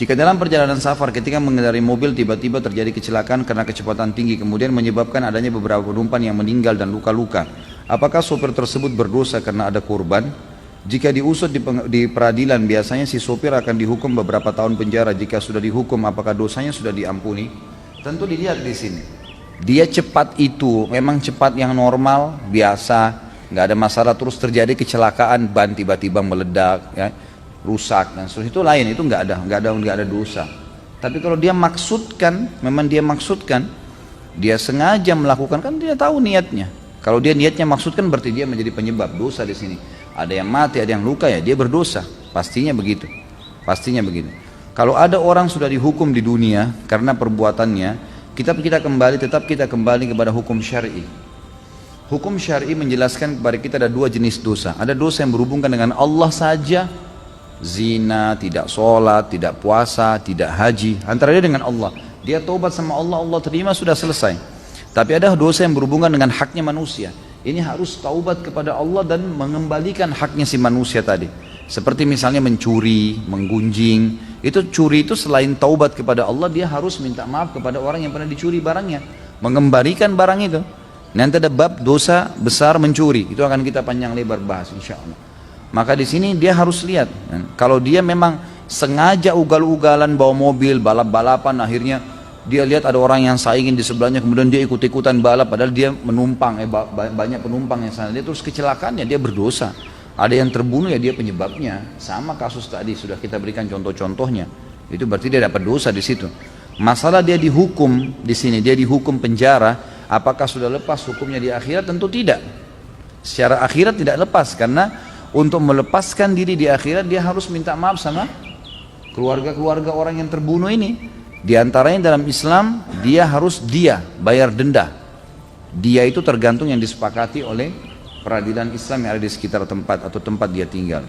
Jika dalam perjalanan safar ketika mengendarai mobil tiba-tiba terjadi kecelakaan karena kecepatan tinggi kemudian menyebabkan adanya beberapa penumpang yang meninggal dan luka-luka, apakah sopir tersebut berdosa karena ada korban? Jika diusut di peradilan biasanya si sopir akan dihukum beberapa tahun penjara. Jika sudah dihukum apakah dosanya sudah diampuni? Tentu dilihat di sini. Dia cepat itu memang cepat yang normal, biasa, nggak ada masalah, terus terjadi kecelakaan, ban tiba-tiba meledak, ya, rusak dan seterusnya, itu lain, itu nggak ada dosa. Tapi kalau dia maksudkan, memang dia maksudkan, dia sengaja melakukan, kan dia tahu niatnya. Kalau dia niatnya maksudkan berarti dia menjadi penyebab dosa di sini. Ada yang mati, ada yang luka, ya dia berdosa, pastinya begitu, pastinya begitu. Kalau ada orang sudah dihukum di dunia karena perbuatannya, tetap kita kembali kepada hukum syar'i. Hukum syar'i menjelaskan kepada kita ada dua jenis dosa. Ada dosa yang berhubungan dengan Allah saja, zina, tidak sholat, tidak puasa, tidak haji, antara dia dengan Allah. Dia taubat sama Allah, Allah terima, sudah selesai. Tapi ada dosa yang berhubungan dengan haknya manusia. Ini harus taubat kepada Allah dan mengembalikan haknya si manusia tadi. Seperti misalnya mencuri, menggunjing. Curi itu selain taubat kepada Allah, dia harus minta maaf kepada orang yang pernah dicuri barangnya, mengembalikan barang itu. Nanti ada bab dosa besar mencuri, itu akan kita panjang lebar bahas insya Allah. Maka di sini dia harus lihat, kalau dia memang sengaja ugal-ugalan bawa mobil, balap-balapan, akhirnya dia lihat ada orang yang saingin di sebelahnya, kemudian dia ikut-ikutan balap, padahal dia menumpang, banyak penumpang yang sana, dia terus kecelakaan, ya dia berdosa. Ada yang terbunuh, ya dia penyebabnya. Sama kasus tadi sudah kita berikan contoh-contohnya. Itu berarti dia dapat dosa di situ. Masalah dia dihukum di sini, dia dihukum penjara. Apakah sudah lepas hukumnya di akhirat? Tentu tidak. Secara akhirat tidak lepas, karena untuk melepaskan diri di akhirat dia harus minta maaf sama keluarga-keluarga orang yang terbunuh ini. Di antaranya dalam Islam dia harus bayar denda. Dia itu tergantung yang disepakati oleh peradilan Islam yang ada di sekitar tempat atau tempat dia tinggal.